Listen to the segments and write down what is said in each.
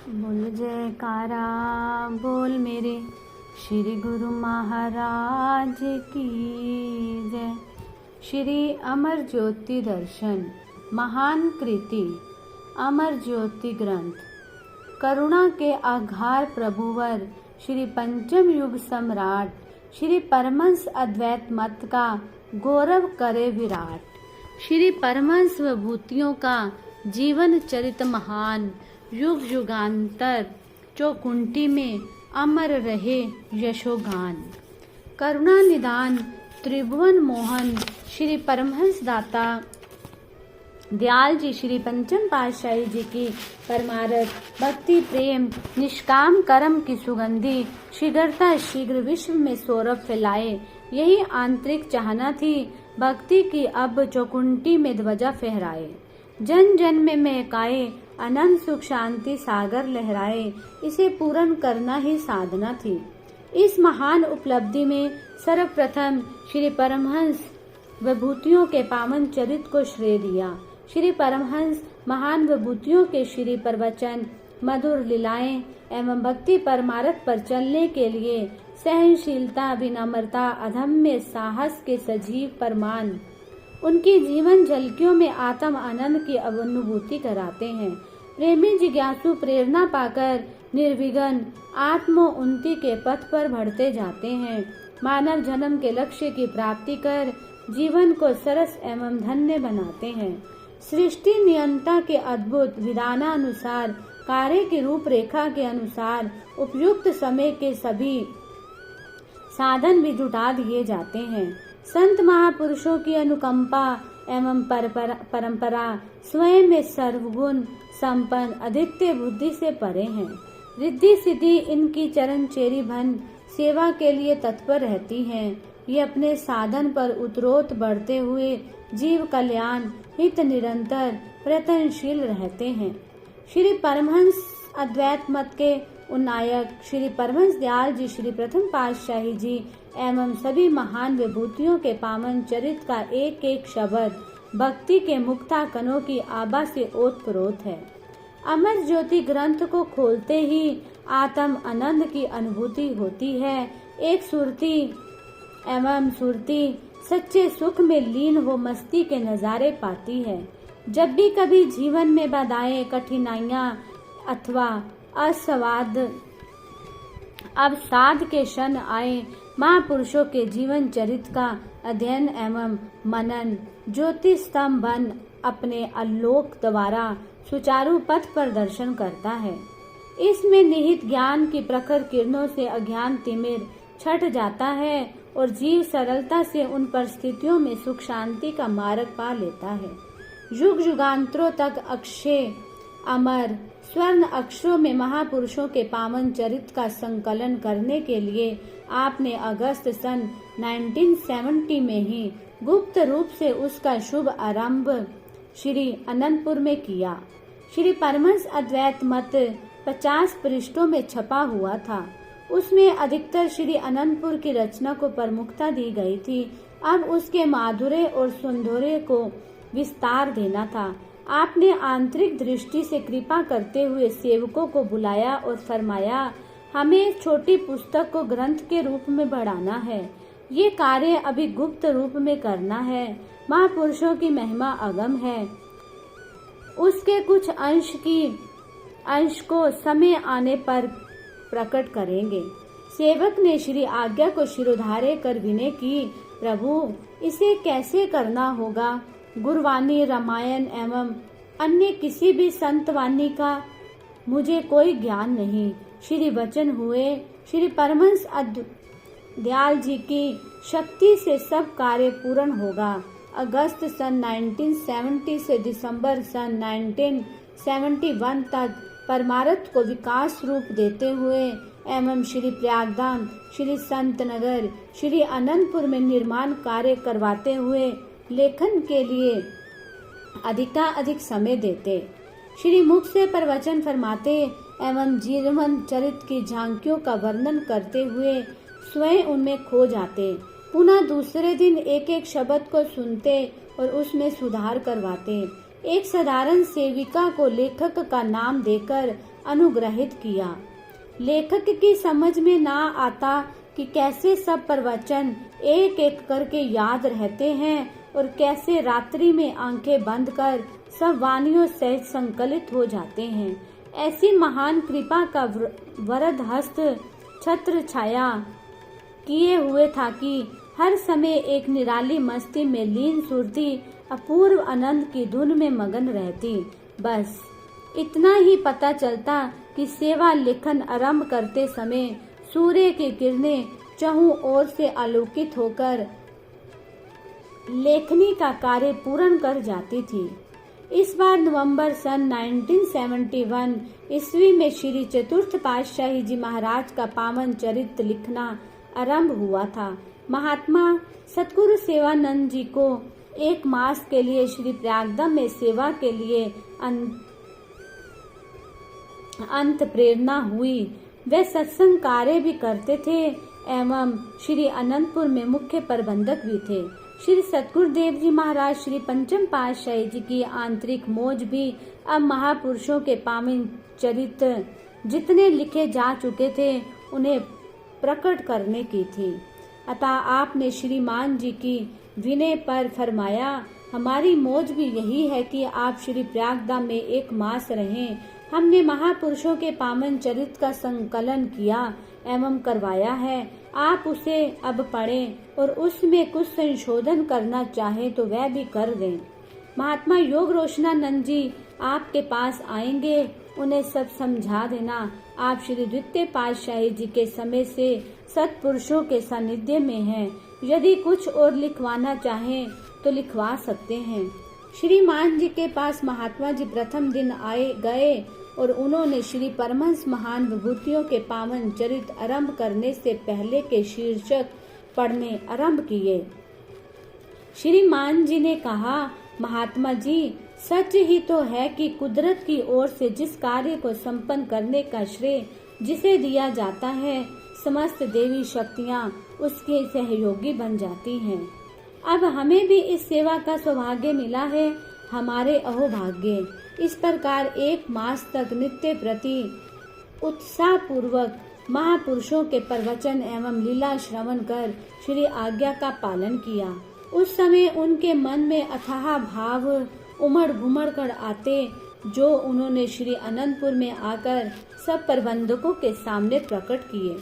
बोल जयकारा बोल मेरे श्री गुरु महाराज की जय। श्री अमर ज्योति दर्शन महान कृति अमर ज्योति ग्रंथ करुणा के आधार प्रभुवर श्री पंचम युग सम्राट श्री परमहंस अद्वैत मत का गौरव करे विराट। श्री परमहंस विभूतियों का जीवन चरित महान युग युगांतर चौकुंठी में अमर रहे यशोगान। करुणा निदान त्रिभुवन मोहन श्री परमहंस दाता दयाल जी श्री पंचम पातशाही जी की परमारथ भक्ति प्रेम निष्काम कर्म की सुगंधी शीघ्रता शीघ्र विश्व में सौरभ फैलाए, यही आंतरिक चाहना थी भक्ति की अब चौकुंठी में ध्वजा फहराए। जन जन में महकाए अनंत सुख शांति सागर लहराए, इसे पूर्ण करना ही साधना थी। इस महान उपलब्धि में सर्वप्रथम श्री परमहंस विभूतियों के पावन चरित को श्रेय दिया। श्री परमहंस महान विभूतियों के श्री प्रवचन मधुर लीलाएं एवं भक्ति परमारथ पर चलने के लिए सहनशीलता विनम्रता अधम्य साहस के सजीव प्रमाण उनकी जीवन झलकियों में आत्म आनंद की अनुभूति कराते हैं। प्रेमी जिज्ञासु प्रेरणा पाकर निर्विघ्न आत्म उन्नति के पथ पर बढ़ते जाते हैं। मानव जन्म के लक्ष्य की प्राप्ति कर जीवन को सरस एवं धन्य बनाते हैं। सृष्टि नियंता के अद्भुत विधानानुसार कार्य की रूपरेखा के अनुसार उपयुक्त समय के सभी साधन भी जुटा दिए जाते हैं। संत महापुरुषों की अनुकंपा एवं परंपरा स्वयं में सर्वगुण संपन्न अद्वितीय बुद्धि से परे हैं। रिद्धि सिद्धि इनकी चरण चेरी भन सेवा के लिए तत्पर रहती हैं। ये अपने साधन पर उत्तरोत्तर बढ़ते हुए जीव कल्याण हित निरंतर प्रयत्नशील रहते हैं। श्री परमहंस अद्वैत मत के उन्नायक श्री परमहंस दयाल जी श्री प्रथम पातशाही जी एवं सभी महान विभूतियों के पावन चरित का एक एक शब्द भक्ति के मुक्ता कणों की आभा से ओतप्रोत है। अमर ज्योति ग्रंथ को खोलते ही आत्म आनंद की अनुभूति होती है। एक सुरती एवं सुरती सच्चे सुख में लीन हो मस्ती के नजारे पाती है। जब भी कभी जीवन में बाधाएं कठिनाइयां अथवा असवाद अवसाद के क्षण आए, महापुरुषों के जीवन चरित का अध्ययन एवं मनन ज्योति स्तंभ बन अपने आलोक द्वारा सुचारू पथ पर दर्शन करता है। इसमें निहित ज्ञान की प्रखर किरणों से अज्ञान तिमिर छट जाता है और जीव सरलता से उन परिस्थितियों में सुख शांति का मार्ग पा लेता है। युग युगांतरों तक अक्षय अमर स्वर्ण अक्षरों में महापुरुषों के पावन चरित का संकलन करने के लिए आपने अगस्त सन 1970 में ही गुप्त रूप से उसका शुभ आरंभ श्री अनंतपुर में किया। श्री परमहंस अद्वैत मत 50 पृष्ठों में छपा हुआ था। उसमें अधिकतर श्री अनंतपुर की रचना को प्रमुखता दी गई थी। अब उसके माधुर्य और सौंदर्य को विस्तार देना था। आपने आंतरिक दृष्टि से कृपा करते हुए सेवकों को बुलाया और फरमाया, हमें एक छोटी पुस्तक को ग्रंथ के रूप में बढ़ाना है। ये कार्य अभी गुप्त रूप में करना है। महापुरुषों की महिमा अगम है, उसके कुछ अंश को समय आने पर प्रकट करेंगे। सेवक ने श्री आज्ञा को शिरोधार्य कर विनय की, प्रभु इसे कैसे करना होगा? गुरवाणी रामायण एवं अन्य किसी भी संतवाणी का मुझे कोई ज्ञान नहीं। श्री वचन हुए, श्री परमहंस दयाल जी की शक्ति से सब कार्य पूर्ण होगा। अगस्त सन 1970 से दिसंबर सन 1971 तक परमारथ को विकास रूप देते हुए एवं श्री प्रयागधाम श्री संत नगर श्री अनंतपुर में निर्माण कार्य करवाते हुए लेखन के लिए अधिकाधिक समय देते। श्री मुख से प्रवचन फरमाते एवं जीवन चरित की झांकियों का वर्णन करते हुए स्वयं उनमें खो जाते। पुनः दूसरे दिन एक एक शब्द को सुनते और उसमें सुधार करवाते। एक साधारण सेविका को लेखक का नाम देकर अनुग्रहित किया। लेखक की समझ में ना आता कि कैसे सब प्रवचन एक एक करके याद रहते हैं और कैसे रात्रि में आंखें बंद कर सब वाणियों सहित संकलित हो जाते हैं। ऐसी महान कृपा का वरद हस्त छत्र छाया किए हुए था कि हर समय एक निराली मस्ती में लीन सुरती अपूर्व आनंद की धुन में मगन रहती। बस इतना ही पता चलता कि सेवा लेखन आरंभ करते समय सूर्य की किरणें चहुं ओर से आलोकित होकर लेखनी का कार्य पूर्ण कर जाती थी। इस बार नवंबर सन 1971 ईस्वी में श्री चतुर्थ पातशाही जी महाराज का पावन चरित्र लिखना आरंभ हुआ था। महात्मा सतगुरु सेवानंद जी को एक मास के लिए श्री प्रयागधाम में सेवा के लिए अंत प्रेरणा हुई। वे सत्संग कार्य भी करते थे एवं श्री अनंतपुर में मुख्य प्रबंधक भी थे। श्री सतगुरुदेव जी महाराज श्री पंचम पातशाही जी की आंतरिक मौज भी अब महापुरुषों के पावन चरित्र जितने लिखे जा चुके थे उन्हें प्रकट करने की थी। अतः आपने श्रीमान जी की विनय पर फरमाया, हमारी मौज भी यही है कि आप श्री प्रयागधाम में एक मास रहें। हमने महापुरुषों के पावन चरित्र का संकलन किया एवं करवाया है। आप उसे अब पढ़ें और उसमें कुछ संशोधन करना चाहे तो वह भी कर दें। महात्मा योग रोशनानंद जी आपके पास आएंगे, उन्हें सब समझा देना। आप श्री द्वितीय पातशाही जी के समय से सत्पुरुषों के सानिध्य में हैं। यदि कुछ और लिखवाना चाहें तो लिखवा सकते हैं। श्रीमान जी के पास महात्मा जी प्रथम दिन आए गए और उन्होंने श्री परमहंस महान विभूतियों के पावन चरित्र आरंभ करने से पहले के शीर्षक पढ़ने आरंभ किए। श्रीमान जी ने कहा, महात्मा जी, सच ही तो है कि कुदरत की ओर से जिस कार्य को संपन्न करने का श्रेय जिसे दिया जाता है, समस्त देवी शक्तियाँ उसके सहयोगी बन जाती हैं। अब हमें भी इस सेवा का सौभाग्य मिला है, हमारे अहोभाग्य। इस प्रकार एक मास तक नित्य प्रति उत्साह पूर्वक महापुरुषों के प्रवचन एवं लीला श्रवण कर श्री आज्ञा का पालन किया। उस समय उनके मन में अथाह भाव उमड़ घुमड़ कर आते, जो उन्होंने श्री अनंतपुर में आकर सब प्रबंधकों के सामने प्रकट किए।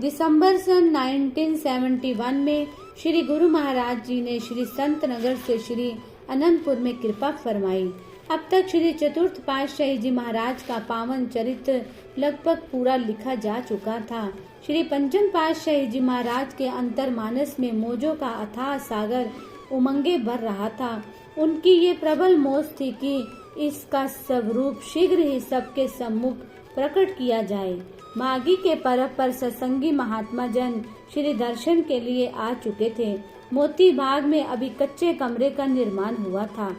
दिसंबर सन 1971 में श्री गुरु महाराज जी ने श्री संत नगर से श्री अनंतपुर में कृपा फरमाई। अब तक श्री चतुर्थ पातशाही जी महाराज का पावन चरित्र लगभग पूरा लिखा जा चुका था। श्री पंचम पातशाही जी महाराज के अंतर्मानस में मौजों का अथाह सागर उमंगे भर रहा था। उनकी ये प्रबल मौज थी कि इसका स्वरूप शीघ्र ही सबके सम्मुख प्रकट किया जाए। माघी के पर्व पर सत्संगी महात्मा जन श्री दर्शन के लिए आ चुके थे। मोती बाग में अभी कच्चे कमरे का निर्माण हुआ था।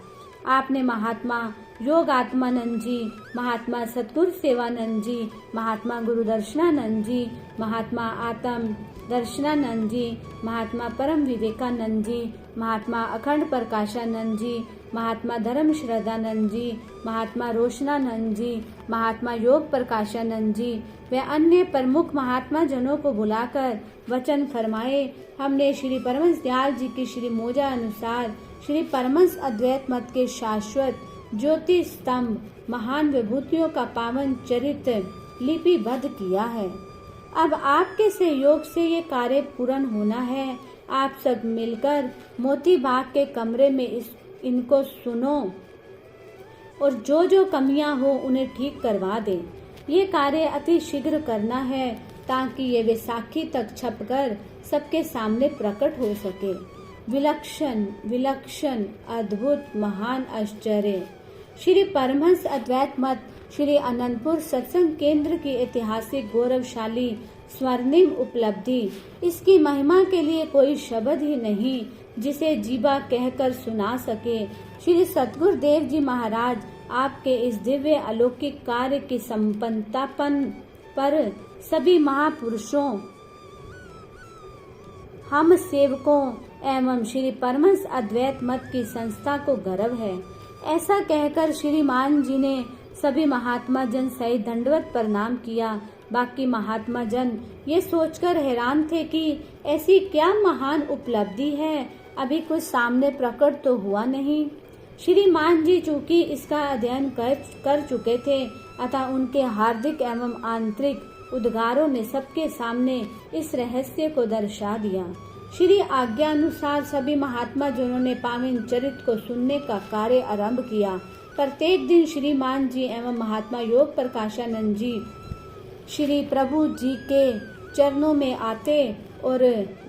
आपने महात्मा योगात्मानंद जी, महात्मा सतगुरु सेवानंद जी, महात्मा गुरु दर्शनानंद जी, महात्मा आत्म दर्शनानंद जी, महात्मा परम विवेकानंद जी, महात्मा अखंड प्रकाशानंद जी, महात्मा धर्म श्रद्धानंद जी, महात्मा रोशनानंद जी, महात्मा योग प्रकाशानंद जी व अन्य प्रमुख महात्मा जनों को बुलाकर वचन फरमाए। हमने श्री परमहंस दयाल जी की श्री मोजा अनुसार श्री परमहंस अद्वैत मत के शाश्वत ज्योति स्तंभ महान विभूतियों का पावन चरित्र लिपिबद्ध किया है। अब आपके सहयोग से ये कार्य पूर्ण होना है। आप सब मिलकर मोती बाग के कमरे में इनको सुनो और जो जो कमियां हो उन्हें ठीक करवा दें। ये कार्य अति शीघ्र करना है ताकि ये वैसाखी तक छपकर सबके सामने प्रकट हो सके। विलक्षण विलक्षण अद्भुत महान आश्चर्य श्री परमहंस अद्वैत मत श्री अनंतपुर सत्संग केंद्र की ऐतिहासिक गौरवशाली स्वर्णिम उपलब्धि, इसकी महिमा के लिए कोई शब्द ही नहीं जिसे जीवा कहकर सुना सके। श्री सतगुरुदेव जी महाराज आपके इस दिव्य अलौकिक कार्य की संपन्नतापन पर सभी महापुरुषों, हम सेवकों एवं श्री परमहंस अद्वैत मत की संस्था को गर्व है। ऐसा कहकर श्रीमान जी ने सभी महात्मा जन सहित दंडवत प्रणाम किया। बाकी महात्मा जन ये सोचकर हैरान थे कि ऐसी क्या महान उपलब्धि है, अभी कुछ सामने प्रकट तो हुआ नहीं। श्रीमान जी चूंकि इसका अध्ययन कर चुके थे, अतः उनके हार्दिक एवं आंतरिक उद्गारों ने सबके सामने इस रहस्य को दर्शा दिया। श्री आज्ञा अनुसार सभी महात्मा जनों ने पावन चरित्र को सुनने का कार्य आरंभ किया। प्रत्येक दिन श्रीमान जी एवं महात्मा योग प्रकाशानंद जी श्री प्रभु जी के चरणों में आते और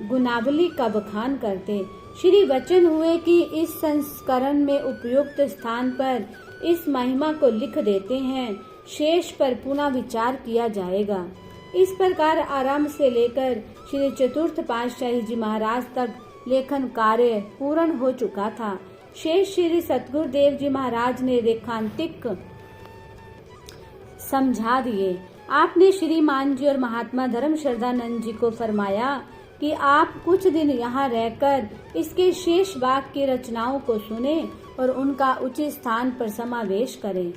गुणावली का बखान करते। श्री वचन हुए कि इस संस्करण में उपयुक्त स्थान पर इस महिमा को लिख देते हैं, शेष पर पुनः विचार किया जाएगा। इस प्रकार आरंभ से लेकर श्री चतुर्थ पातशाही जी महाराज तक लेखन कार्य पूर्ण हो चुका था। शेष श्री सतगुरुदेव जी महाराज ने रेखांतिक समझा दिए। आपने श्रीमान जी और महात्मा धर्म श्रद्धानंद जी को फरमाया कि आप कुछ दिन यहाँ रहकर इसके शेष भाग की रचनाओं को सुने और उनका उचित स्थान पर समावेश करें।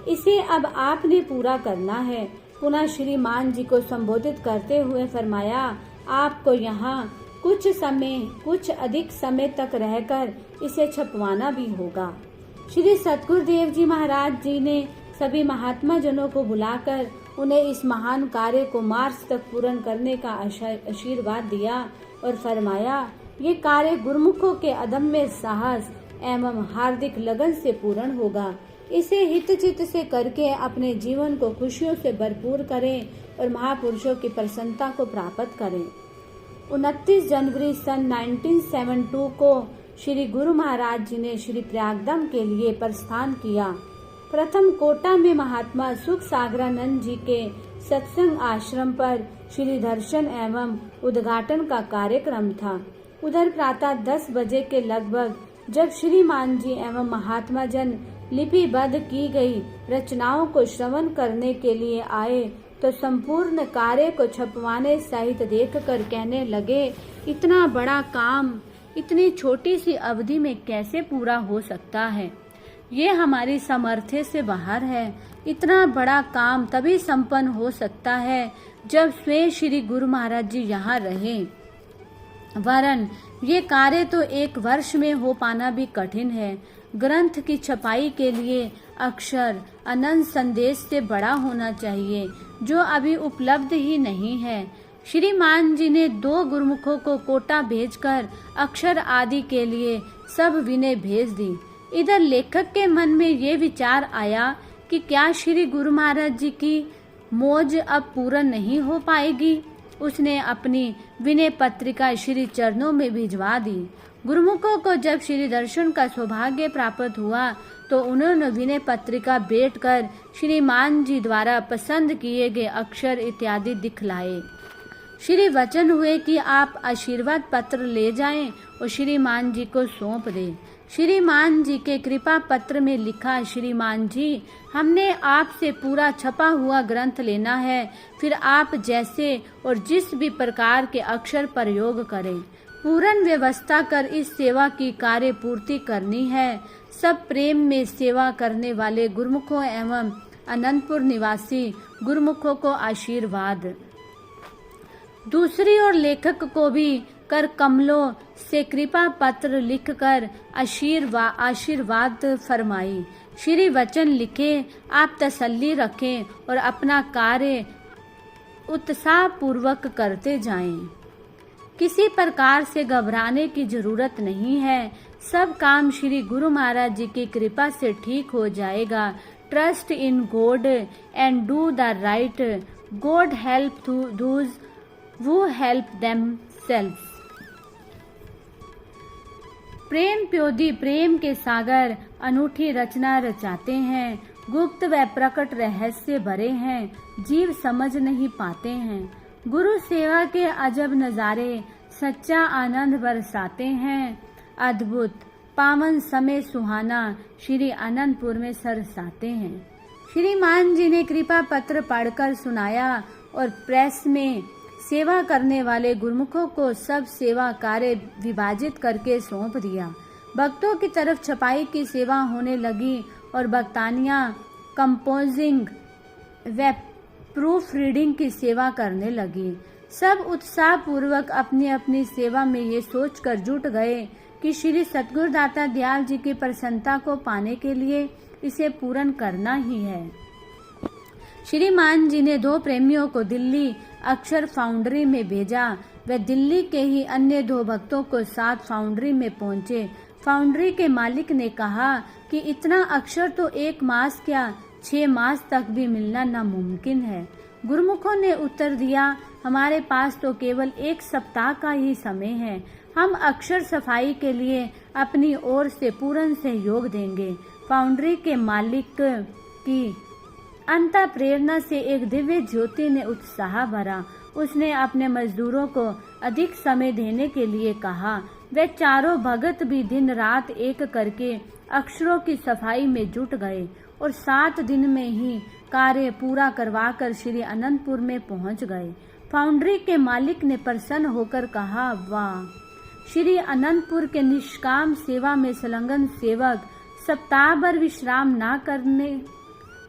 इसे अब आपने पूरा करना है। पुनः श्रीमान जी को संबोधित करते हुए फरमाया, आपको यहाँ कुछ अधिक समय तक रहकर इसे छपवाना भी होगा। श्री सतगुरुदेव जी महाराज जी ने सभी महात्मा जनों को बुलाकर उन्हें इस महान कार्य को मार्च तक पूर्ण करने का आशीर्वाद दिया और फरमाया, ये कार्य गुरुमुखों के अदम्य साहस एवं हार्दिक लगन से पूर्ण होगा। इसे हितचित से करके अपने जीवन को खुशियों से भरपूर करें और महापुरुषों की प्रसन्नता को प्राप्त करें। 29 जनवरी सन 1972 को श्री गुरु महाराज जी ने श्री प्रयागधाम के लिए प्रस्थान किया। प्रथम कोटा में महात्मा सुख सागरानंद जी के सत्संग आश्रम पर श्री दर्शन एवं उद्घाटन का कार्यक्रम था। उधर प्रातः 10 बजे के लगभग जब श्रीमान जी एवं महात्मा जन लिपिबद्ध की गई रचनाओं को श्रवण करने के लिए आए तो संपूर्ण कार्य को छपवाने सहित देखकर कहने लगे, इतना बड़ा काम इतनी छोटी सी अवधि में कैसे पूरा हो सकता है? ये हमारी सामर्थ्य से बाहर है। इतना बड़ा काम तभी संपन्न हो सकता है जब स्वयं श्री गुरु महाराज जी यहाँ रहे। वरन ये कार्य तो 1 वर्ष में हो पाना भी कठिन है। ग्रंथ की छपाई के लिए अक्षर अनंत संदेश से बड़ा होना चाहिए, जो अभी उपलब्ध ही नहीं है। श्रीमान जी ने 2 गुरुमुखों को कोटा भेजकर अक्षर आदि के लिए सब विनय भेज दी। इधर लेखक के मन में ये विचार आया कि क्या श्री गुरु महाराज जी की मौज अब पूर्ण नहीं हो पाएगी। उसने अपनी विनय पत्रिका श्री चरणों में भिजवा दी। गुरुमुखों को जब श्री दर्शन का सौभाग्य प्राप्त हुआ तो उन्होंने विनय पत्रिका भेंट कर श्रीमान जी द्वारा पसंद किए गए अक्षर इत्यादि दिखलाए। श्री वचन हुए कि आप आशीर्वाद पत्र ले जाएं और श्रीमान जी को सौंप दें। श्रीमान जी के कृपा पत्र में लिखा, श्रीमान जी, हमने आपसे पूरा छपा हुआ ग्रंथ लेना है, फिर आप जैसे और जिस भी प्रकार के अक्षर प्रयोग करें, पूर्ण व्यवस्था कर इस सेवा की कार्य पूर्ति करनी है। सब प्रेम में सेवा करने वाले गुरुमुखों एवं अनंतपुर निवासी गुरुमुखों को आशीर्वाद। दूसरी ओर लेखक को भी कर कमलों से कृपा पत्र लिखकर आशीर्वाद फरमाई। श्री वचन लिखे, आप तसल्ली रखें और अपना कार्य उत्साह पूर्वक करते जाएं। किसी प्रकार से घबराने की जरूरत नहीं है। सब काम श्री गुरु महाराज जी की कृपा से ठीक हो जाएगा। Trust in God and do the right. God help those who help themselves. प्रेम प्योदी प्रेम के सागर अनूठी रचना रचाते हैं। गुप्त व प्रकट रहस्य भरे हैं, जीव समझ नहीं पाते हैं। गुरु सेवा के अजब नजारे सच्चा आनंद बरसाते हैं। अद्भुत पावन समय सुहाना श्री अनंतपुर में सरसाते हैं। श्रीमान जी ने कृपा पत्र पढ़कर सुनाया और प्रेस में सेवा करने वाले गुरुमुखों को सब सेवा कार्य विभाजित करके सौंप दिया। भक्तों की तरफ छपाई की सेवा होने लगी और भक्तानियां कंपोजिंग व प्रूफ रीडिंग की सेवा करने लगी। सब उत्साह पूर्वक अपनी अपनी सेवा में ये सोचकर जुट गए कि श्री सतगुरुदाता दयाल जी की प्रसन्नता को पाने के लिए इसे पूर्ण करना ही है। श्रीमान जी ने 2 प्रेमियों को दिल्ली अक्षर फाउंड्री में भेजा। वे दिल्ली के ही अन्य 2 भक्तों को साथ फाउंड्री में पहुंचे। फाउंड्री के मालिक ने कहा कि इतना अक्षर तो 1 मास क्या 6 मास तक भी मिलना नामुमकिन है। गुरुमुखों ने उत्तर दिया, हमारे पास तो केवल 1 सप्ताह का ही समय है। हम अक्षर सफाई के लिए अपनी ओर से पूर्ण सहयोग देंगे। फाउंड्री के मालिक की अंतः प्रेरणा से एक दिव्य ज्योति ने उत्साह भरा। उसने अपने मजदूरों को अधिक समय देने के लिए कहा। वे चारों भगत भी दिन रात एक करके अक्षरों की सफाई में जुट गए और 7 दिन में ही कार्य पूरा करवाकर श्री अनंतपुर में पहुंच गए। फाउंड्री के मालिक ने प्रसन्न होकर कहा, वाह, श्री अनंतपुर के निष्काम सेवा में संलग्न सेवक सप्ताह भर विश्राम न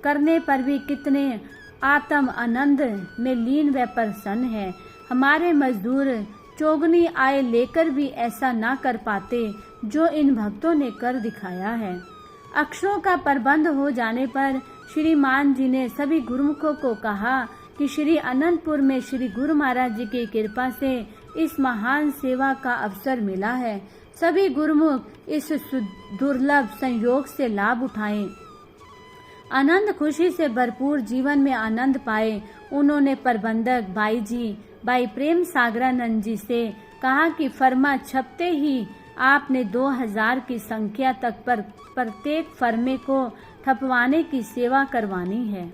करने पर भी कितने आत्म आनंद में लीन व प्रसन्न है। हमारे मजदूर चौगनी आय लेकर भी ऐसा न कर पाते जो इन भक्तों ने कर दिखाया है। अक्षरों का प्रबंध हो जाने पर श्रीमान जी ने सभी गुरुमुखों को कहा कि श्री अनंतपुर में श्री गुरु महाराज जी की कृपा से इस महान सेवा का अवसर मिला है। सभी गुरुमुख इस दुर्लभ संयोग से लाभ उठाएं, आनंद खुशी से भरपूर जीवन में आनंद पाए। उन्होंने प्रबंधक भाई प्रेम सागरानंद जी से कहा कि फर्मा छपते ही आपने 2000 की संख्या तक पर प्रत्येक फर्मे को थपवाने की सेवा करवानी है।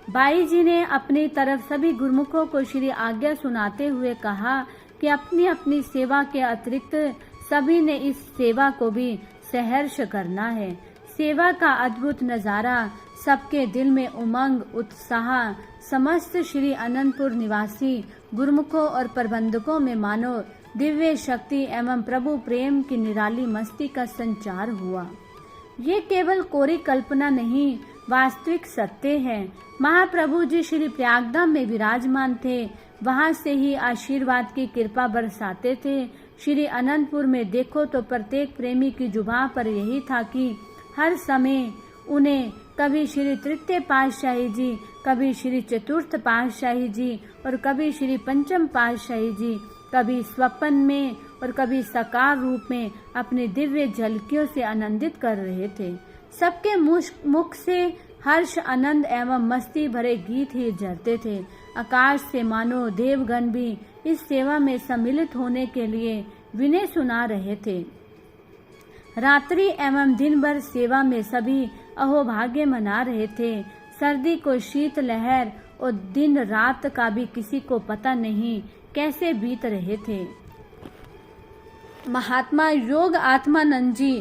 बाई जी ने अपनी तरफ सभी गुरुमुखों को श्री आज्ञा सुनाते हुए कहा कि अपनी अपनी सेवा के अतिरिक्त सभी ने इस सेवा को भी सहर्ष करना है। सेवा का अद्भुत नजारा सबके दिल में उमंग उत्साह समस्त श्री अनंतपुर निवासी गुरुमुखों और प्रबंधकों में मानो दिव्य शक्ति एवं प्रभु प्रेम की निराली मस्ती का संचार हुआ। ये केवल कोरी कल्पना नहीं, वास्तविक सत्य है। महाप्रभु जी श्री प्रयागधाम में विराजमान थे, वहां से ही आशीर्वाद की कृपा बरसाते थे। श्री अनंतपुर में देखो तो प्रत्येक प्रेमी की जुबान पर यही था कि हर समय उन्हें कभी श्री तृतीय पातशाही जी, कभी श्री चतुर्थ पातशाही जी और कभी श्री पंचम पातशाही जी, कभी स्वप्न में और कभी साकार रूप में अपने दिव्य झलकियों से आनंदित कर रहे थे। सबके मुख से हर्ष आनंद एवं मस्ती भरे गीत ही झरते थे। आकाश से मानो देवगण भी इस सेवा में सम्मिलित होने के लिए विनय सुना रहे थे। रात्रि एवं दिन भर सेवा में सभी अहोभाग्य मना रहे थे। सर्दी को शीत लहर और दिन रात का भी किसी को पता नहीं कैसे बीत रहे थे। महात्मा योग आत्मानंद जी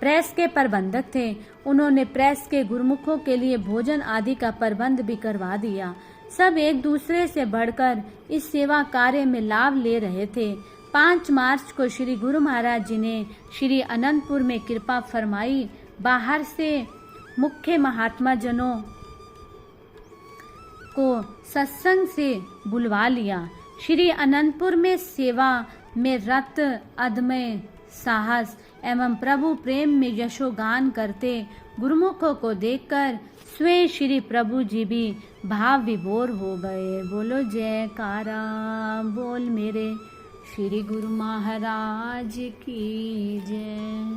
प्रेस के प्रबंधक थे। उन्होंने प्रेस के गुरुमुखों के लिए भोजन आदि का प्रबंध भी करवा दिया। सब एक दूसरे से बढ़कर इस सेवा कार्य में लाभ ले रहे थे। 5 मार्च को श्री गुरु महाराज जी ने श्री अनंतपुर में कृपा फरमाई। बाहर से मुख्य महात्मा जनों को सत्संग से बुलवा लिया। श्री अनंतपुर में सेवा में रत अदम्य साहस एवं प्रभु प्रेम में यशोगान करते गुरुमुखों को देखकर स्वयं श्री प्रभु जी भी भाव विभोर हो गए। बोलो जयकारा बोल मेरे श्री गुरु महाराज की जय।